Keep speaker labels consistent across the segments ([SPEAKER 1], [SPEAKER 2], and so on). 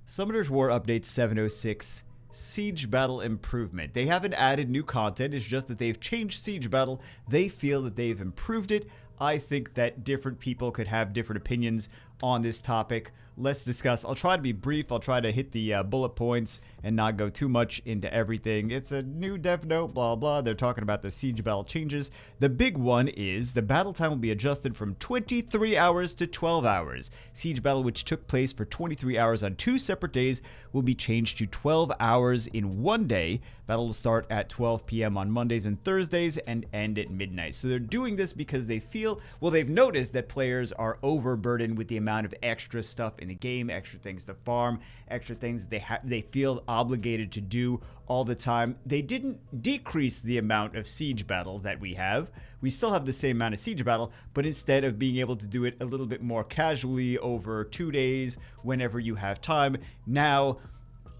[SPEAKER 1] Summoners War Update 706 Siege Battle Improvement. They haven't added new content, it's just that they've changed Siege Battle. They feel that they've improved it. I think that different people could have different opinions on this topic. Let's discuss. I'll try to be brief. I'll try to hit the bullet points and not go too much into everything. It's a new dev note, blah, blah. They're talking about the siege battle changes. The big one is the battle time will be adjusted from 23 hours to 12 hours. Siege battle, which took place for 23 hours on 2 separate days, will be changed to 12 hours in one day. Battle will start at 12 p.m. on Mondays and Thursdays and end at midnight. So they're doing this because they feel, well, they've noticed that players are overburdened with the amount of extra stuff in the game, extra things to farm, extra things they feel obligated to do all the time. They didn't decrease the amount of siege battle that we have. We still have the same amount of siege battle, but instead of being able to do it a little bit more casually over 2 days whenever you have time, now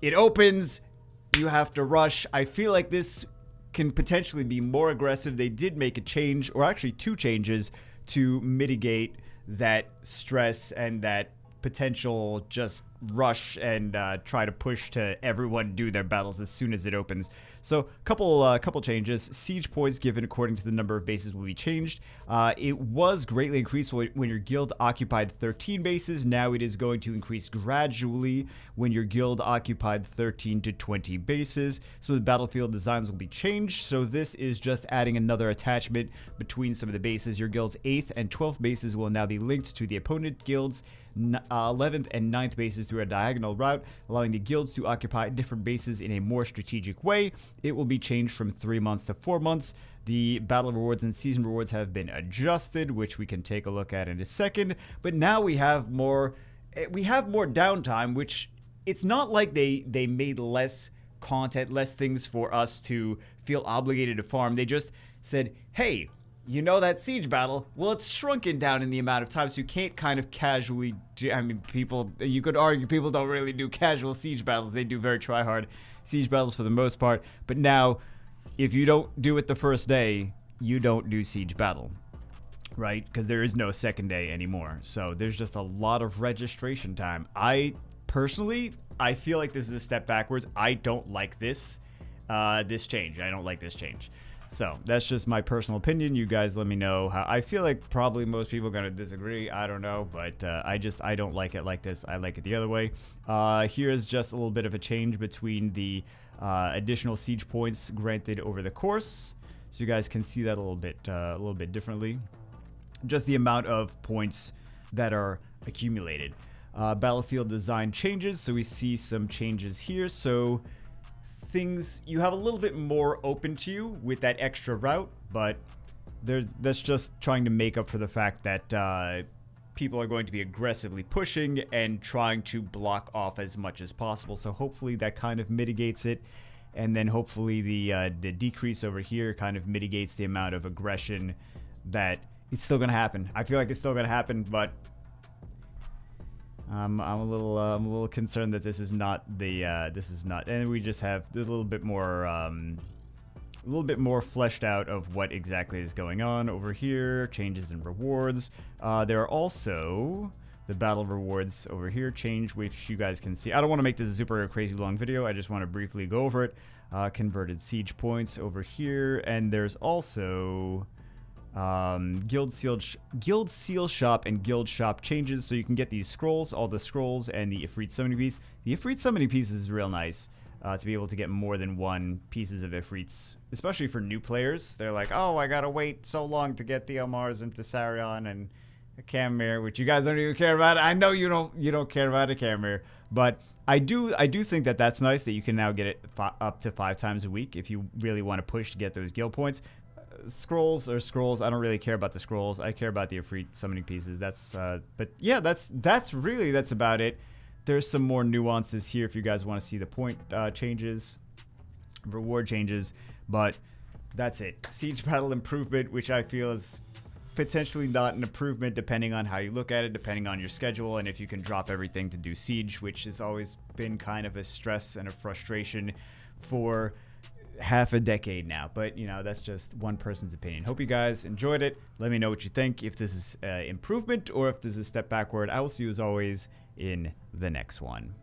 [SPEAKER 1] it opens, you have to rush. I feel like this can potentially be more aggressive. They did make a change, or actually 2 changes, to mitigate that stress and that potential just rush and try to push to everyone do their battles as soon as it opens. So couple changes. Siege points given according to the number of bases will be changed. It was greatly increased when your guild occupied 13 bases. Now it is going to increase gradually when your guild occupied 13 to 20 bases. So the battlefield designs will be changed. So this is just adding another attachment between some of the bases. Your guild's 8th and 12th bases will now be linked to the opponent guild's 11th and 9th bases through a diagonal route, allowing the guilds to occupy different bases in a more strategic way. It will be changed from 3 months to 4 months. The battle rewards and season rewards have been adjusted, which we can take a look at in a second. But now we have more downtime, which it's not like they made less content, less things for us to feel obligated to farm. They just said, hey, you know that siege battle? Well, it's shrunken down in the amount of time, so you can't kind of casually do, I mean, you could argue people don't really do casual siege battles. They do very try-hard siege battles for the most part. But now, if you don't do it the first day, you don't do siege battle, right? Because there is no second day anymore. So there's just a lot of registration time. Personally, I feel like this is a step backwards. I don't like this change. I don't like this change. So that's just my personal opinion. You guys let me know how. I feel like probably most people are going to disagree. I don't know, but I don't like it like this. I like it the other way. Here's just a little bit of a change between the additional siege points granted over the course. So you guys can see that a little bit differently. Just the amount of points that are accumulated. Battlefield design changes. So we see some changes here. So things you have a little bit more open to you with that extra route, but that's just trying to make up for the fact that people are going to be aggressively pushing and trying to block off as much as possible. So hopefully that kind of mitigates it, and then hopefully the decrease over here kind of mitigates the amount of aggression that it's still going to happen. I feel like it's still going to happen, but I'm a little concerned that this is not, and we just have a little bit more fleshed out of what exactly is going on over here. Changes in rewards. There are also the battle rewards over here change, which you guys can see. I don't want to make this a super crazy long video. I just want to briefly go over it. Converted siege points over here, and there's also Guild Seal Shop and Guild Shop changes, so you can get these scrolls, all the scrolls, and the Ifrit Summoning Piece. The Ifrit Summoning Piece is real nice to be able to get more than 1 pieces of Ifrits, especially for new players. They're like, oh, I gotta wait so long to get the Omars and Tesarion and a Camir, which you guys don't even care about. I know you don't care about a Camir, but I do think that that's nice that you can now get it up to 5 times a week if you really want to push to get those guild points. Scrolls are scrolls. I don't really care about the scrolls. I care about the Ifrit Summoning Pieces. But yeah, that's about it. There's some more nuances here if you guys want to see the point changes, reward changes, but that's it. Siege battle improvement, which I feel is potentially not an improvement depending on how you look at it, depending on your schedule, and if you can drop everything to do siege, which has always been kind of a stress and a frustration for half a decade now. But you know, that's just one person's opinion. Hope you guys enjoyed it. Let me know what you think, if this is improvement or if this is a step backward. I will see you as always in the next one.